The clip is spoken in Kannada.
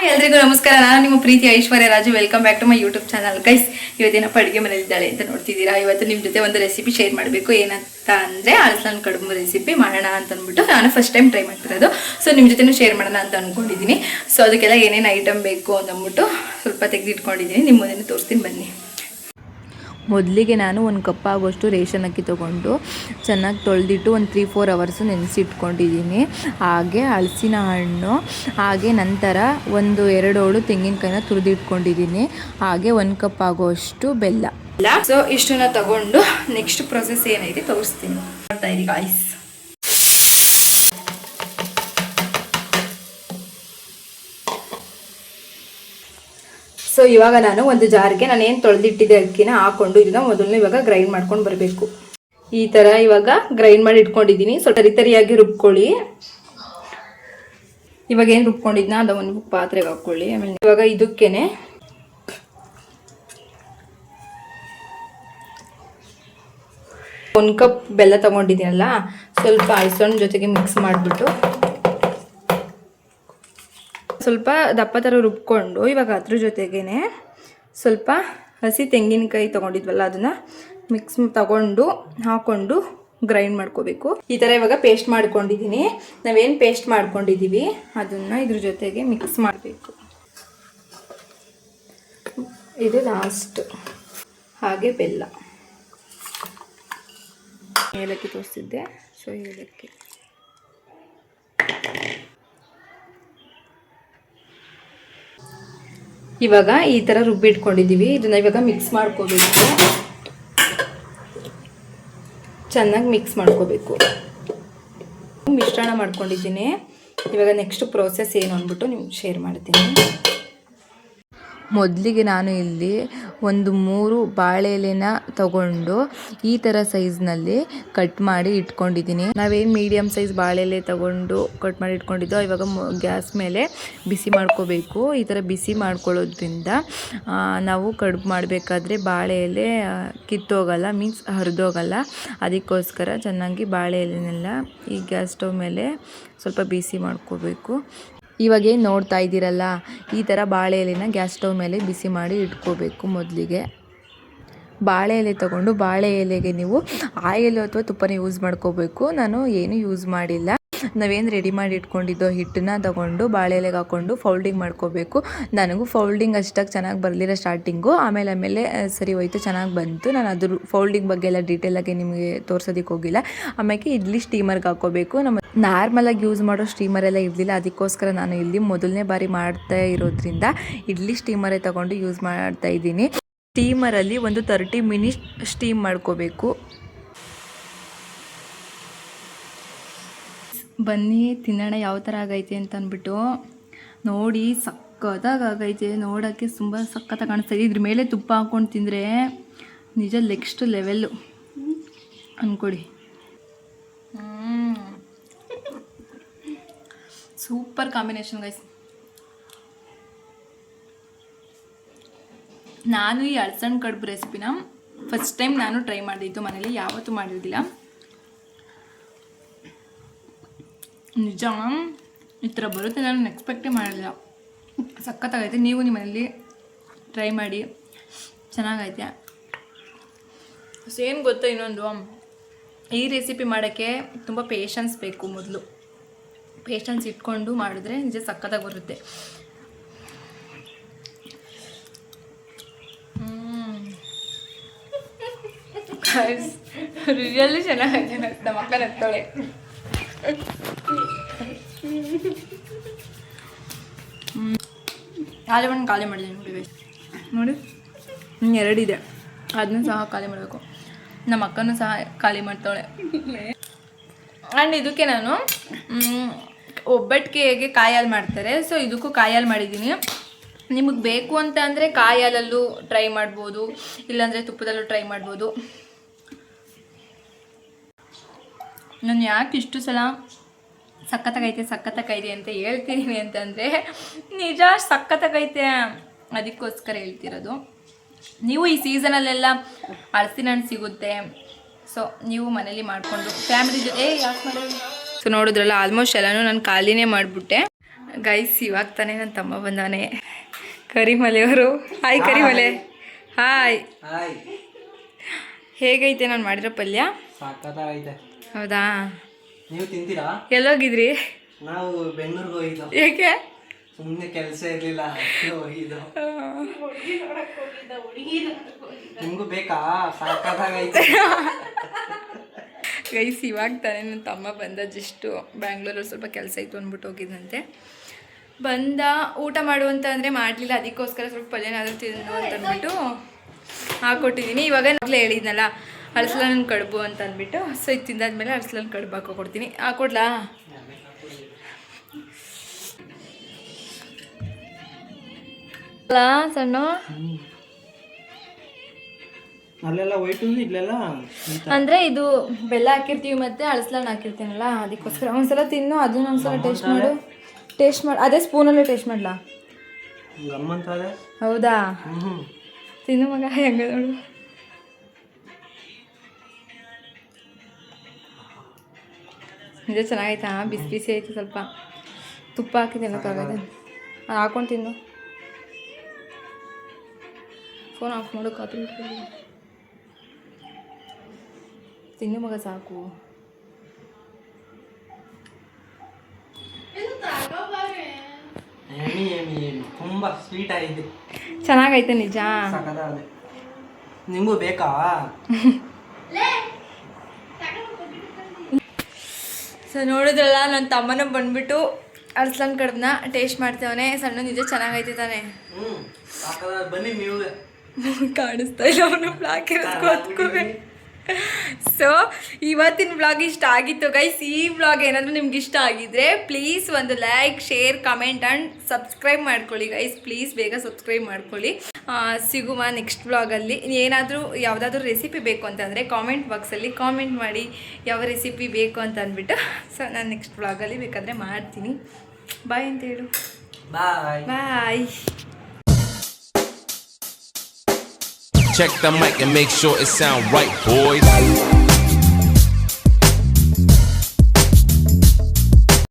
ಎಲ್ರಿಗೂ ನಮಸ್ಕಾರ. ನಾನು ನಿಮ್ಮ Preethi Aishwarya Raju. Welcome back to my YouTube channel. Guys, ಇವತ್ತೇನಪ್ಪ ಅಡುಗೆ ಮನೇಲಿದ್ದಾಳೆ ಅಂತ ನೋಡ್ತಿದ್ದೀರಾ. ಇವತ್ತು ನಿಮ್ಮ ಜೊತೆ ಒಂದು ರೆಸಿಪಿ ಶೇರ್ ಮಾಡಬೇಕು. ಏನಂತ ಅಂದರೆ ಅಳಸನ ಕಡುಬು ರೆಸಿಪಿ ಮಾಡೋಣ ಅಂತ ಅಂದ್ಬಿಟ್ಟು ನಾನು ಫಸ್ಟ್ ಟೈಮ್ ಟ್ರೈ ಮಾಡ್ತಿರೋದು. ಸೊ ನಿಮ್ಮ ಜೊತೆನೂ ಶೇರ್ ಮಾಡೋಣ ಅಂತ ಅಂದ್ಕೊಂಡಿದ್ದೀನಿ. ಸೊ ಅದಕ್ಕೆಲ್ಲ ಏನೇನು ಐಟಮ್ ಬೇಕು ಅಂತಂದ್ಬಿಟ್ಟು ಸ್ವಲ್ಪ ತೆಗೆದಿಟ್ಕೊಂಡಿದ್ದೀನಿ. ನಿಮ್ಮ ಮುಂದೆ ತೋರಿಸ್ತೀನಿ ಬನ್ನಿ. ಮೊದಲಿಗೆ ನಾನು ಒಂದು ಕಪ್ ಆಗೋಷ್ಟು ರೇಷನ್ ಅಕ್ಕಿ ತೊಗೊಂಡು ಚೆನ್ನಾಗಿ ತೊಳೆದಿಟ್ಟು ಒಂದು 3-4 ಅವರ್ಸು ನೆನೆಸಿಟ್ಕೊಂಡಿದ್ದೀನಿ. ಹಾಗೆ ಹಲಸಿನ ಹಣ್ಣು, ಹಾಗೆ ನಂತರ 1-2 ಹೋಳು ತೆಂಗಿನಕಾಯಿನ ತುರಿದಿಟ್ಕೊಂಡಿದ್ದೀನಿ. ಹಾಗೆ 1 ಕಪ್ ಆಗೋಷ್ಟು ಬೆಲ್ಲ. ಸೊ ಇಷ್ಟನ್ನ ತಗೊಂಡು ನೆಕ್ಸ್ಟ್ ಪ್ರೊಸೆಸ್ ಏನೈತೆ ತೋರಿಸ್ತೀನಿ. ಮಾಡ್ತಾ ಇದ್ದೀವಿ ಗಾಯ್ಸ್. ಸೊ ಇವಾಗ ನಾನು ಒಂದು ಜಾರ್ಗೆ ನಾನೇನು ತೊಳೆದಿಟ್ಟಿದ್ದೆ ಅಕ್ಕಿನ ಹಾಕೊಂಡು ಇದನ್ನ ಮೊದಲನೇ ಇವಾಗ ಗ್ರೈಂಡ್ ಮಾಡ್ಕೊಂಡು ಬರಬೇಕು. ಈ ಥರ ಇವಾಗ ಗ್ರೈಂಡ್ ಮಾಡಿ ಇಟ್ಕೊಂಡಿದ್ದೀನಿ. ಸ್ವಲ್ಪ ತರಿತರಿಯಾಗಿ ರುಬ್ಕೊಳ್ಳಿ. ಇವಾಗ ಏನು ರುಬ್ಕೊಂಡಿದ್ನ ಅದ ಒಂದು ಪಾತ್ರೆಗೆ ಹಾಕ್ಕೊಳ್ಳಿ. ಆಮೇಲೆ ಇವಾಗ ಇದಕ್ಕೇನೆ ಒಂದು ಕಪ್ ಬೆಲ್ಲ ತಗೊಂಡಿದ್ದೀನಲ್ಲ, ಸ್ವಲ್ಪ ಅಳಸಣ್ಣ ಜೊತೆಗೆ ಮಿಕ್ಸ್ ಮಾಡಿಬಿಟ್ಟು ಸ್ವಲ್ಪ ದಪ್ಪ ಥರ ರುಬ್ಕೊಂಡು ಇವಾಗ ಅದ್ರ ಜೊತೆಗೇ ಸ್ವಲ್ಪ ಹಸಿ ತೆಂಗಿನಕಾಯಿ ತೊಗೊಂಡಿದ್ವಲ್ಲ ಅದನ್ನು ಮಿಕ್ಸ್ ತಗೊಂಡು ಹಾಕ್ಕೊಂಡು ಗ್ರೈಂಡ್ ಮಾಡ್ಕೋಬೇಕು. ಈ ಥರ ಇವಾಗ ಪೇಸ್ಟ್ ಮಾಡ್ಕೊಂಡಿದ್ದೀನಿ. ನಾವೇನು ಪೇಸ್ಟ್ ಮಾಡ್ಕೊಂಡಿದ್ದೀವಿ ಅದನ್ನು ಇದ್ರ ಜೊತೆಗೆ ಮಿಕ್ಸ್ ಮಾಡಬೇಕು. ಇದು ಲಾಸ್ಟ್. ಹಾಗೆ ಬೆಲ್ಲ, ಏಲಕ್ಕಿ ತೋರಿಸಿದ್ದೆ. ಸೊ ಏಲಕ್ಕಿ, ಇವಾಗ ಈ ಥರ ರುಬ್ಬಿಟ್ಕೊಂಡಿದ್ದೀವಿ. ಇದನ್ನ ಇವಾಗ ಮಿಕ್ಸ್ ಮಾಡ್ಕೋಬೇಕು. ಚೆನ್ನಾಗಿ ಮಿಕ್ಸ್ ಮಾಡ್ಕೋಬೇಕು. ಮಿಶ್ರಣ ಮಾಡ್ಕೊಂಡಿದ್ದೀನಿ. ಇವಾಗ ನೆಕ್ಸ್ಟ್ ಪ್ರೋಸೆಸ್ ಏನು ಅಂದ್ಬಿಟ್ಟು ನಿಮ್ಗೆ ಶೇರ್ ಮಾಡ್ತೀನಿ. ಮೊದಲಿಗೆ ನಾನು ಇಲ್ಲಿ 3 ಬಾಳೆ ಎಲೆನ ತಗೊಂಡು ಈ ಥರ ಸೈಜ್ನಲ್ಲಿ ಕಟ್ ಮಾಡಿ ಇಟ್ಕೊಂಡಿದ್ದೀನಿ. ನಾವೇನು ಮೀಡಿಯಮ್ ಸೈಜ್ ಬಾಳೆ ಎಲೆ ತಗೊಂಡು ಕಟ್ ಮಾಡಿ ಇಟ್ಕೊಂಡಿದ್ದೋ ಇವಾಗ ಗ್ಯಾಸ್ ಮೇಲೆ ಬಿಸಿ ಮಾಡ್ಕೋಬೇಕು. ಈ ಥರ ಬಿಸಿ ಮಾಡ್ಕೊಳ್ಳೋದ್ರಿಂದ ನಾವು ಕಡುಬು ಮಾಡಬೇಕಾದ್ರೆ ಬಾಳೆ ಎಲೆ ಕಿತ್ತೋಗಲ್ಲ, ಮೀನ್ಸ್ ಹರಿದೋಗಲ್ಲ. ಅದಕ್ಕೋಸ್ಕರ ಚೆನ್ನಾಗಿ ಬಾಳೆ ಎಲೆನೆಲ್ಲ ಈ ಗ್ಯಾಸ್ ಸ್ಟವ್ ಮೇಲೆ ಸ್ವಲ್ಪ ಬಿಸಿ ಮಾಡ್ಕೋಬೇಕು. ಇವಾಗೇನು ನೋಡ್ತಾ ಇದ್ದೀರಲ್ಲ, ಈ ಥರ ಬಾಳೆ ಎಲೆನ ಗ್ಯಾಸ್ ಸ್ಟವ್ ಮೇಲೆ ಬಿಸಿ ಮಾಡಿ ಇಟ್ಕೋಬೇಕು. ಮೊದಲಿಗೆ ಬಾಳೆ ಎಲೆ ತೊಗೊಂಡು ಬಾಳೆ ಎಲೆಗೆ ನೀವು ಆಯಿಲ್ ಅಥವಾ ತುಪ್ಪನ ಯೂಸ್ ಮಾಡ್ಕೋಬೇಕು. ನಾನು ಏನು ಯೂಸ್ ಮಾಡಿಲ್ಲ. ನಾವೇನು ರೆಡಿ ಮಾಡಿ ಇಟ್ಕೊಂಡಿದ್ದೋ ಹಿಟ್ಟನ್ನ ತಗೊಂಡು ಬಾಳೆ ಎಲೆಗೆ ಹಾಕ್ಕೊಂಡು ಫೋಲ್ಡಿಂಗ್ ಮಾಡ್ಕೋಬೇಕು. ನನಗೂ ಫೋಲ್ಡಿಂಗ್ ಅಷ್ಟಾಗಿ ಚೆನ್ನಾಗಿ ಬರಲಿಲ್ಲ ಸ್ಟಾರ್ಟಿಂಗು. ಆಮೇಲೆ ಸರಿ ಹೋಯ್ತು, ಚೆನ್ನಾಗಿ ಬಂತು. ನಾನು ಅದ್ರ ಫೋಲ್ಡಿಂಗ್ ಬಗ್ಗೆ ಎಲ್ಲ ಡೀಟೇಲಾಗಿ ನಿಮಗೆ ತೋರ್ಸೋದಕ್ಕೆ ಹೋಗಿಲ್ಲ. ಆಮೇಲೆ ಇಡ್ಲಿ ಸ್ಟೀಮರ್ಗೆ ಹಾಕ್ಕೋಬೇಕು. ನಮ್ಮ ನಾರ್ಮಲಾಗಿ ಯೂಸ್ ಮಾಡೋ ಸ್ಟೀಮರ್ ಎಲ್ಲ ಇರಲಿಲ್ಲ. ಅದಕ್ಕೋಸ್ಕರ ನಾನು ಇಲ್ಲಿ ಮೊದಲನೇ ಬಾರಿ ಮಾಡ್ತಾ ಇರೋದ್ರಿಂದ ಇಡ್ಲಿ ಸ್ಟೀಮರೇ ತಗೊಂಡು ಯೂಸ್ ಮಾಡ್ತಾ ಇದ್ದೀನಿ. ಸ್ಟೀಮರಲ್ಲಿ ಒಂದು 30 ಮಿನಿಟ್ ಸ್ಟೀಮ್ ಮಾಡ್ಕೋಬೇಕು. ಬನ್ನಿ ತಿನ್ನೋಣ ಯಾವ ಥರ ಆಗೈತೆ ಅಂತ ಅಂದ್ಬಿಟ್ಟು. ನೋಡಿ, ಸಕ್ಕತ್ತಾಗಿ ಆಗೈತೆ. ನೋಡೋಕ್ಕೆ ತುಂಬ ಸಕ್ಕತ್ತಾಗಿ ಕಾಣಿಸ್ತಾ ಇದೆ. ಇದ್ರ ಮೇಲೆ ತುಪ್ಪ ಹಾಕ್ಕೊಂಡು ತಿಂದರೆ ನಿಜ ನೆಕ್ಸ್ಟ್ ಲೆವೆಲ್ಲು ಅಂದ್ಕೊಡಿ. Super combination guys. ನಾನು ಈ ಅಳಸನ ಕಡುಬು ರೆಸಿಪಿನ ಫಸ್ಟ್ ಟೈಮ್ ನಾನು ಟ್ರೈ ಮಾಡಿದ್ದು. ಮನೇಲಿ ಯಾವತ್ತೂ ಮಾಡಿರಲಿಲ್ಲ. ನಿಜ ಈ ಥರ ಬರುತ್ತೆ ನಾನು ಎಕ್ಸ್ಪೆಕ್ಟೇ ಮಾಡಿಲ್ಲ. ಸಖತ್ತಾಗೈತೆ. ನೀವು ನಿಮ್ಮ ಮನೇಲಿ ಟ್ರೈ ಮಾಡಿ, ಚೆನ್ನಾಗೈತೆ. ಸೇಮ್ ಗೊತ್ತಾ, ಇನ್ನೊಂದು ಈ ರೆಸಿಪಿ ಮಾಡೋಕ್ಕೆ ತುಂಬ ಪೇಷನ್ಸ್ ಬೇಕು. ಮೊದಲು ಪೇಷನ್ಸ್ ಇಟ್ಕೊಂಡು ಮಾಡಿದ್ರೆ ನಿಜ ಸಖತ್ತಾಗಿ ಬರುತ್ತೆ. ರಿಯಲಿ ಚೆನ್ನಾಗೈತೆ. ನಮ್ಮ ಅಕ್ಕ ನಗ್ತಾಳೆ. ಖಾಲಿ ಮಾಡಿದ್ದೀನಿ ನೋಡಿ. 2 ಇದೆ, ಅದನ್ನು ಸಹ ಖಾಲಿ ಮಾಡಬೇಕು. ನಮ್ಮ ಅಕ್ಕನೂ ಸಹ ಖಾಲಿ ಮಾಡ್ತಾಳೆ. ಆ್ಯಂಡ್ ಇದಕ್ಕೆ ನಾನು ಒಬ್ಬಟ್ಟಿಗೆ ಹೇಗೆ ಕಾಯಿ ಹಾಲು ಮಾಡ್ತಾರೆ, ಸೊ ಇದಕ್ಕೂ ಕಾಯಿ ಹಾಲು ಮಾಡಿದ್ದೀನಿ. ನಿಮಗೆ ಬೇಕು ಅಂತ ಅಂದರೆ ಕಾಯಿ ಹಾಲಲ್ಲೂ ಟ್ರೈ ಮಾಡ್ಬೋದು, ಇಲ್ಲಾಂದರೆ ತುಪ್ಪದಲ್ಲೂ ಟ್ರೈ ಮಾಡ್ಬೋದು. ನಾನು ಯಾಕೆ ಇಷ್ಟು ಸಲ ಸಖತ್ತಾಗೈತೆ ಅಂತ ಹೇಳ್ತೀನಿ ಅಂತಂದರೆ ನಿಜ ಸಖತ್ತಾಗೈತೆ, ಅದಕ್ಕೋಸ್ಕರ ಹೇಳ್ತಿರೋದು. ನೀವು ಈ ಸೀಸನಲ್ಲೆಲ್ಲ ಹಲಸಿನ ಹಣ್ಣು ಸಿಗುತ್ತೆ, ಸೊ ನೀವು ಮನೇಲಿ ಮಾಡಿಕೊಂಡು ಫ್ಯಾಮಿಲಿ ಜೊತೆ ಯಾಕೆ ಮಾಡೋದು. ಸೊ ನೋಡಿದ್ರಲ್ಲ, ಆಲ್ಮೋಸ್ಟ್ ಎಲ್ಲನೂ ನಾನು ಖಾಲಿನೇ ಮಾಡಿಬಿಟ್ಟೆ. ಗೈಸ್ ಇವಾಗ ತಾನೇ ನನ್ನ ತಮ್ಮ ಬಂದವನೇ ಕರಿಮಲೆಯವರು. ಹಾಯ್ ಕರಿಮಲೆ. ಹಾಯ್. ಹೇಗೈತೆ ನಾನು ಮಾಡಿರೋ ಪಲ್ಯ? ಹೌದಾ? ನೀವು ತಿಂತೀರಾ? ಎಲ್ಲೋಗಿದ್ರಿ? ನಾವು ಬೆಂಗಳೂರಿಗೆ ಹೋಗಿದ್ದು. ಏಕೆ? ಸುಮ್ಮನೆ ಕೆಲಸ ಇರಲಿಲ್ಲ, ಹೋಗಿದ್ದು. ನಿಮಗೂ ಬೇಕಾ? ಸಾಕಾಗೈತೆ. ಗೈಸ್ ಇವಾಗ ತಾನೇ ನನ್ನ ತಮ್ಮ ಬಂದ. ಜಸ್ಟು ಬ್ಯಾಂಗ್ಳೂರಲ್ಲಿ ಸ್ವಲ್ಪ ಕೆಲಸ ಇತ್ತು ಅಂದ್ಬಿಟ್ಟು ಹೋಗಿದ್ದಂತೆ. ಬಂದ ಊಟ ಮಾಡುವಂತ ಅಂದರೆ ಮಾಡಲಿಲ್ಲ, ಅದಕ್ಕೋಸ್ಕರ ಸ್ವಲ್ಪ ಪಲ್ಯನಾದರೂ ತಿನ್ನು ಅಂತ ಅಂದ್ಬಿಟ್ಟು ಹಾಕ್ಕೊಟ್ಟಿದ್ದೀನಿ. ಇವಾಗ ನಾಗಲೇ ಹೇಳಿದ್ನಲ್ಲ ಅಳಸ್ಲನ್ ಕಡುಬು ಅಂತ ಅಂದ್ಬಿಟ್ಟು, ಸೊ ಇದು ತಿಂದಾದ್ಮೇಲೆ ಅಳಸ್ಲನ್ ಕಡುಬು ಹಾಕೊಡ್ತೀನಿ. ಹಾಕೊಡ್ಲಾ? ಅಲ್ಲ ಸಣ್ಣ ಅಲ್ಲೆಲ್ಲ ವೈಟು ಇಲ್ಲೆಲ್ಲ ಅಂದರೆ ಇದು ಬೆಲ್ಲ ಹಾಕಿರ್ತೀವಿ ಮತ್ತು ಅಳಸ್ಲನ್ ಹಾಕಿರ್ತೀನಲ್ಲ, ಅದಕ್ಕೋಸ್ಕರ ಒಂದ್ಸಲ ತಿನ್ನು, ಅದನ್ನ ಒಂದ್ಸಲ ಟೇಸ್ಟ್ ಮಾಡಿ. ಅದೇ ಸ್ಪೂನಲ್ಲೇ ಟೇಸ್ಟ್ ಮಾಡಲಾ? ಹೌದಾ? ತಿನ್ನು ಮಗ, ಹೆಂಗೆ ನೋಡು. ನಿಜ ಚೆನ್ನಾಗೈತಾ? ಬಿಸಿ ಬಿಸಿ ಆಯಿತು. ಸ್ವಲ್ಪ ತುಪ್ಪ ಹಾಕಿ ತಿನ್ನೋಕ್ಕಾಗದೆ. ಅದು ಹಾಕೊಂಡು ತಿನ್ನು. ಫೋನ್ ಆಫ್ ಮಾಡು, ಕಾಪಿ ಇಟ್ಕೊಳ್ಳಿ. ತಿನ್ನು ಮಗ, ಸಾಕು. ತುಂಬಾ ಸ್ವೀಟ್ ಆಗಿದೆ. ಚೆನ್ನಾಗೈತೆ ನಿಜ. ನಿಮಗೂ ಬೇಕಾ? ಸೊ ನೋಡಿದ್ರಲ್ಲ, ನನ್ನ ತಮ್ಮನ ಬಂದ್ಬಿಟ್ಟು ಅಳಸ್ಲನ್ ಕಡುಬನ್ನ ಟೇಸ್ಟ್ ಮಾಡ್ತೇವನೆ. ಸಣ್ಣ ನಿಜ ಚೆನ್ನಾಗೈತೆ ತಾನೆ? ಬನ್ನಿ ನೀವು. ಕಾಣಿಸ್ತಾ ಇಲ್ಲ ಅವನು ಬ್ಲಾಕ್ ಇರೋದಕ್ಕೂ. ಸೊ ಇವತ್ತಿನ ಬ್ಲಾಗ್ ಇಷ್ಟ ಆಗಿತ್ತು ಗೈಸ್. ಈ ಬ್ಲಾಗ್ ಏನಾದರೂ ನಿಮ್ಗೆ ಇಷ್ಟ ಆಗಿದ್ರೆ ಪ್ಲೀಸ್ ಒಂದು like, share, comment and subscribe ಮಾಡ್ಕೊಳ್ಳಿ ಗೈಸ್. ಪ್ಲೀಸ್ ಬೇಗ ಸಬ್ಸ್ಕ್ರೈಬ್ ಮಾಡ್ಕೊಳ್ಳಿ. ಸಿಗುವ ನೆಕ್ಸ್ಟ್ ಬ್ಲಾಗಲ್ಲಿ. ಏನಾದರೂ ಯಾವುದಾದ್ರೂ ರೆಸಿಪಿ ಬೇಕು ಅಂತಂದರೆ ಕಾಮೆಂಟ್ ಬಾಕ್ಸಲ್ಲಿ ಕಾಮೆಂಟ್ ಮಾಡಿ ಯಾವ ರೆಸಿಪಿ ಬೇಕು ಅಂತ ಅಂದ್ಬಿಟ್ಟು. ಸೊ ನಾನು ನೆಕ್ಸ್ಟ್ ಬ್ಲಾಗಲ್ಲಿ ಬೇಕಾದರೆ ಮಾಡ್ತೀನಿ. ಬಾಯ್ ಅಂತ ಹೇಳು. ಬಾಯ್. Check the mic and make sure it sound right, boys.